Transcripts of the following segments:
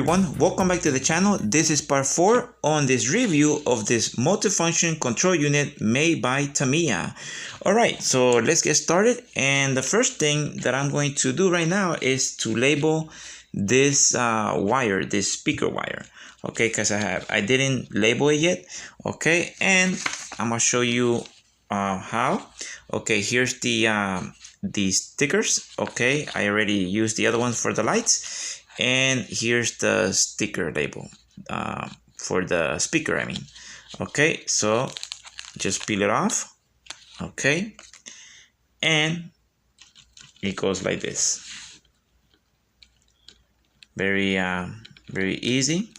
everyone, welcome back to the channel. This is part 4 on this review of this multifunction control unit made by Tamiya. Alright, so let's get started, and the first thing that I'm going to do right now is to label this wire, this speaker wire. Okay, because I didn't label it yet. Okay, and I'm gonna show you how. Okay, here's the stickers. Okay, I already used the other one for the lights, and here's the sticker label for the speaker, I mean. Okay, so just peel it off. Okay, and it goes like this. Very easy.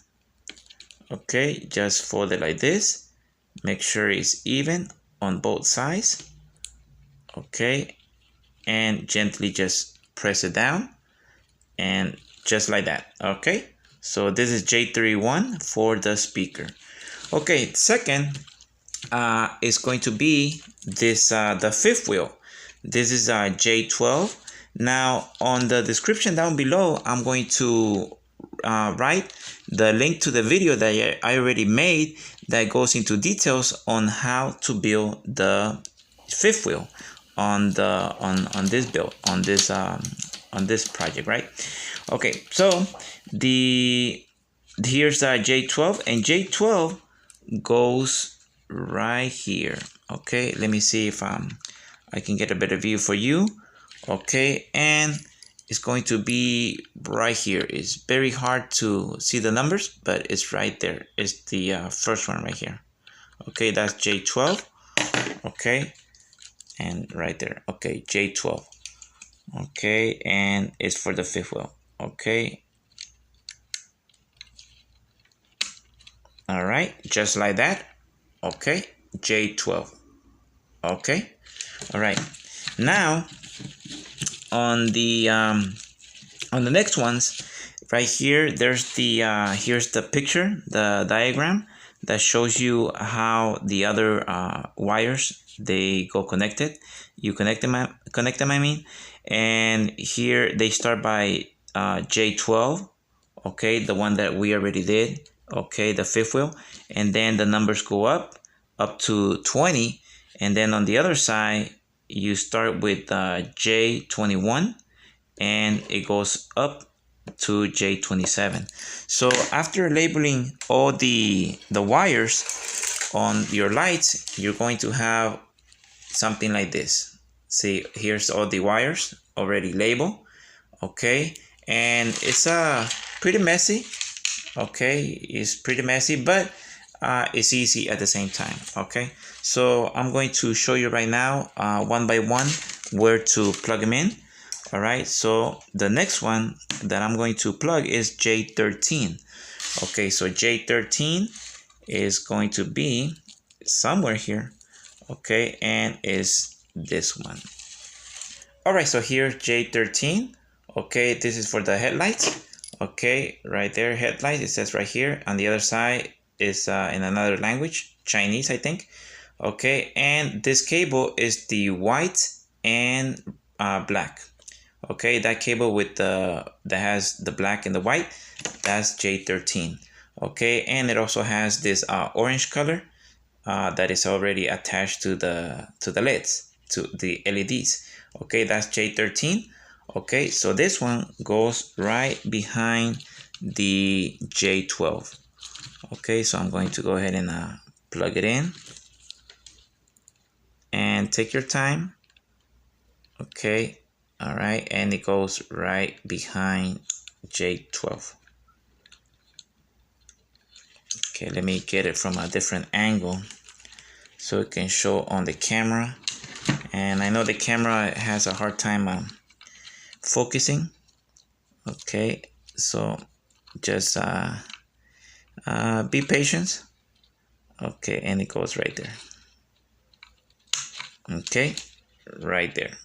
Okay, just fold it like this. Make sure it's even on both sides. Okay, and gently just press it down, and just like that. Okay, so this is J31 for the speaker. Okay, second is going to be this the fifth wheel. This is J12. Now on the description down below, I'm going to write the link to the video that I already made that goes into details on how to build the fifth wheel on this build, on this project, right? Okay, so here's J12, and J12 goes right here. Okay, let me see if I can get a better view for you. Okay, and it's going to be right here. It's very hard to see the numbers, but it's right there. It's the first one right here. Okay, that's J12. Okay, and right there. Okay, J12. Okay, and it's for the fifth wheel. Okay, all right, just like that. Okay, J12. Okay, all right. Now on the next ones, right here, there's the here's the picture, the diagram that shows you how the other wires, they go connected. You connect them, I mean, and here they start by J12. Okay, the one that we already did. Okay, the fifth wheel, and then the numbers go up to 20, and then on the other side you start with J21, and it goes up to J27. So after labeling all the wires on your lights, you're going to have something like this. See, here's all the wires already labeled. Okay, and it's pretty messy. Okay, it's pretty messy, but it's easy at the same time. Okay, so I'm going to show you right now one by one where to plug them in. All right, so the next one that I'm going to plug is J13. Okay, so J13 is going to be somewhere here. Okay, and is this one. All right, so here's J13. Okay, this is for the headlights. Okay, right there, headlights. It says right here. On the other side is in another language, Chinese, I think. Okay, and this cable is the white and black. Okay, that cable with that has the black and the white, that's J13. Okay, and it also has this orange color that is already attached to the LEDs, to the LEDs. Okay, that's J13. Okay, so this one goes right behind the J12. Okay, so I'm going to go ahead and plug it in, and take your time. Okay, all right, and it goes right behind J12. Okay, let me get it from a different angle so it can show on the camera. And I know the camera has a hard time focusing. Okay, so just be patient. Okay, and it goes right there. Okay, right there.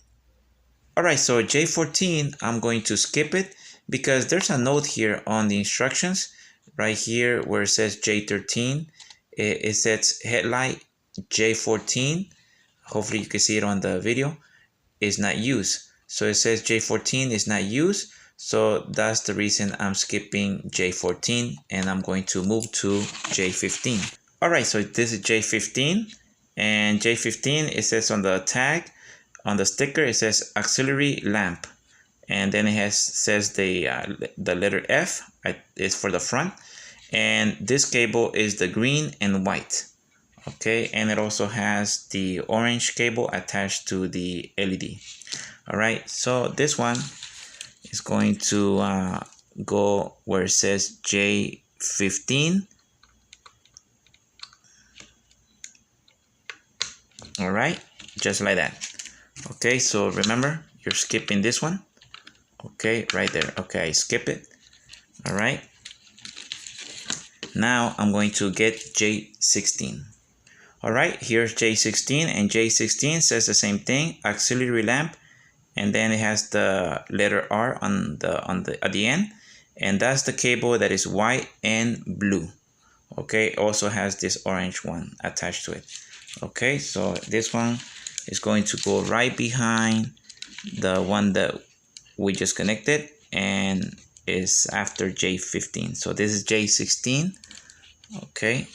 All right, so J14, I'm going to skip it because there's a note here on the instructions right here where it says J13. It says headlight J14. Hopefully you can see it on the video. Is not used. So it says J14 is not used. So that's the reason I'm skipping J14 and I'm going to move to J15. All right, so this is J15, and J15, it says on the tag, on the sticker, it says auxiliary lamp, and then it says the letter F is for the front, and this cable is the green and white. Okay, and it also has the orange cable attached to the LED. All right, so this one is going to go where it says J15. All right, just like that. Okay, so remember, you're skipping this one. Okay, right there. Okay, skip it. All right. Now I'm going to get J16. All right, here's J16, and J16 says the same thing, auxiliary lamp, and then it has the letter R at the end, and that's the cable that is white and blue. Okay, it also has this orange one attached to it. Okay, so this one is going to go right behind the one that we just connected, and is after J15. So this is J16. Okay.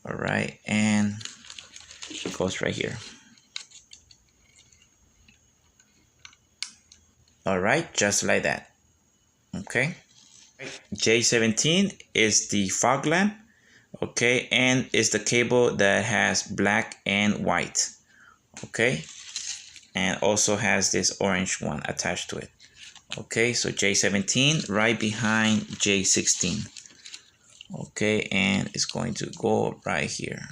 All right, and it goes right here. All right, just like that. Okay. J17 is the fog lamp. Okay, and it's the cable that has black and white. Okay, and also has this orange one attached to it. Okay, so J17 right behind J16. Okay, and it's going to go right here.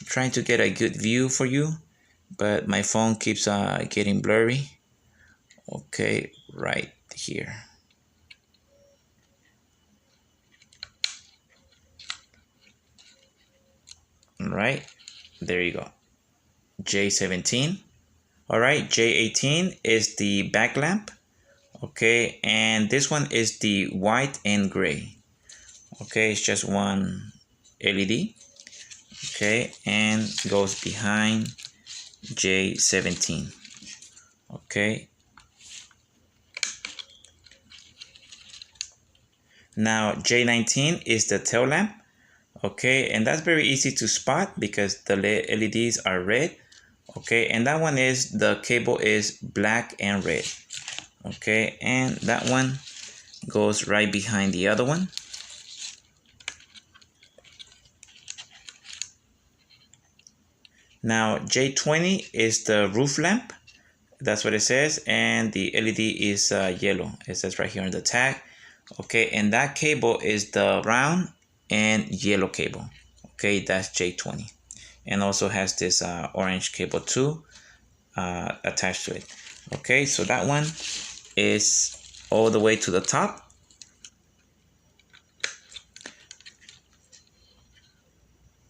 I'm trying to get a good view for you, but my phone keeps getting blurry. Okay, right here. All right, there you go. J17. All right, J18 is the back lamp. Okay, and this one is the white and gray. Okay, it's just one LED. Okay, and goes behind J17. Okay. Now J19 is the tail lamp. Okay, and that's very easy to spot because the LEDs are red. Okay, and that one is, the cable is black and red. Okay, and that one goes right behind the other one. Now J20 is the roof lamp. That's what it says, and the LED is yellow. It says right here on the tag. Okay, and that cable is the brown and yellow cable. Okay, that's J20, and also has this orange cable too attached to it. Okay, so that one is all the way to the top.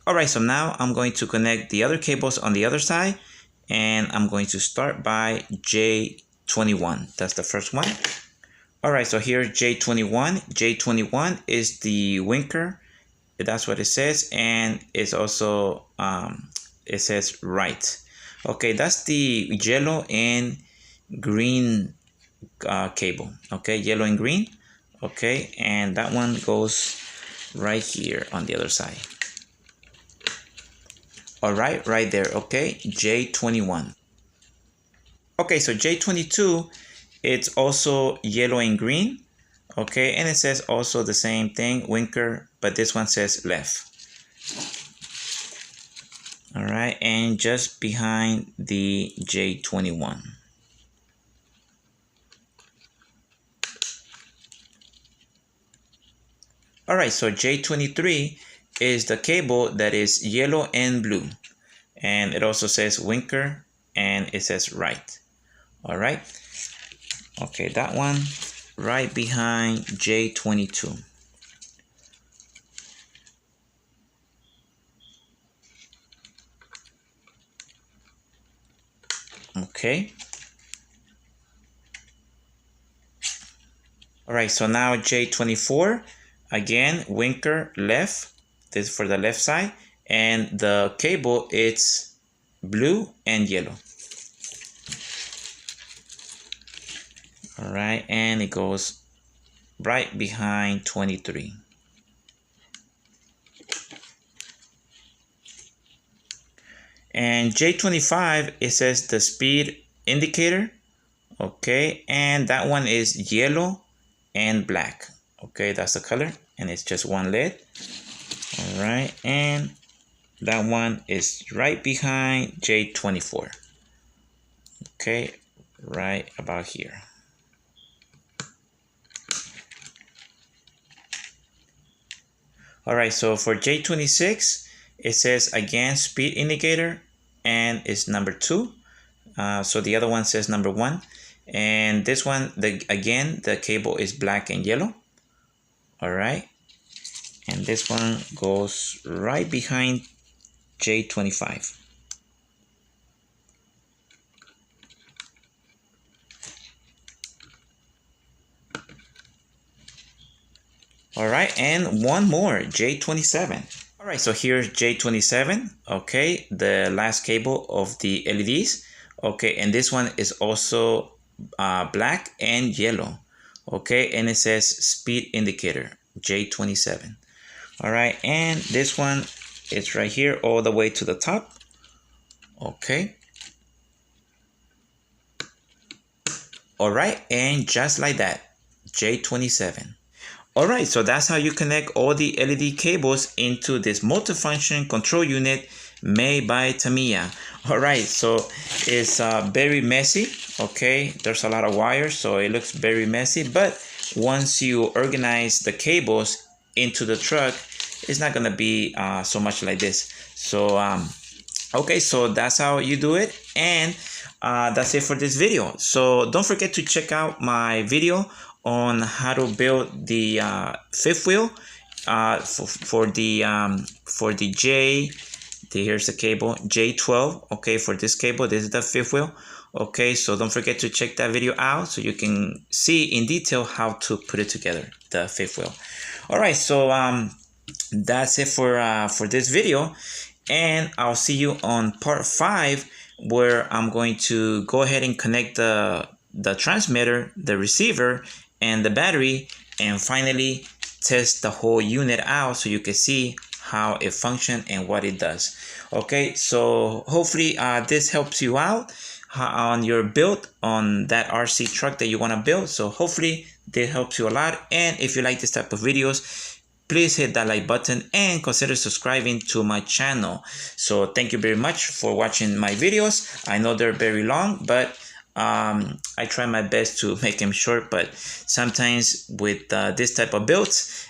All right, so now I'm going to connect the other cables on the other side, and I'm going to start by J21. That's the first one. All right, so here's J21. J21 is the winker. That's what it says, and it's also it says right. Okay, that's the yellow and green cable. Okay, yellow and green. Okay, and that one goes right here on the other side. All right, right there. Okay, J21. Okay, so J22, it's also yellow and green. Okay, and it says also the same thing, winker, but this one says left. All right, and just behind the J21. All right, so J23 is the cable that is yellow and blue, and it also says winker, and it says right. All right, okay, that one right behind J22. Okay. All right, so now J24, again, winker left, this is for the left side, and the cable, it's blue and yellow. All right, and it goes right behind 23. And J25, it says the speed indicator. Okay, and that one is yellow and black. Okay, that's the color, and it's just one led. All right, and that one is right behind J24. Okay, right about here. All right, so for J26, it says again speed indicator, and it's number 2. So the other one says number 1, and this one, again the cable is black and yellow. All right, and this one goes right behind J25. All right, and one more, J27. All right, so here's J27. Okay, the last cable of the LEDs. Okay, and this one is also black and yellow. Okay, and it says speed indicator, J27. All right, and this one is right here all the way to the top. Okay. All right, and just like that, J27. All right, so that's how you connect all the LED cables into this multifunction control unit made by Tamiya. All right, so it's very messy. Okay, there's a lot of wires, so it looks very messy. But once you organize the cables into the truck, it's not gonna be so much like this. So okay, so that's how you do it, and that's it for this video. So don't forget to check out my video on how to build the fifth wheel for the J. Here's the cable J12. Okay, for this cable, this is the fifth wheel. Okay, so don't forget to check that video out so you can see in detail how to put it together, the fifth wheel. All right, so that's it for this video, and I'll see you on part 5, where I'm going to go ahead and connect the transmitter, the receiver, and the battery, and finally test the whole unit out so you can see how it functions and what it does. Okay, so hopefully this helps you out on your build on that RC truck that you want to build. So hopefully this helps you a lot, and if you like this type of videos, please hit that like button and consider subscribing to my channel. So thank you very much for watching my videos. I know they're very long, but I try my best to make them short, but sometimes with this type of builds,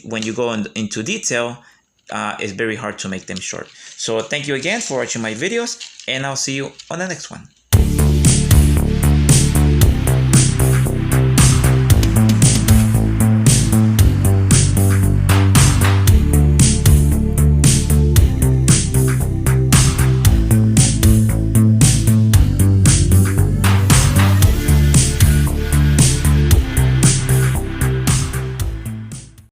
when you go into detail, it's very hard to make them short. So thank you again for watching my videos, and I'll see you on the next one.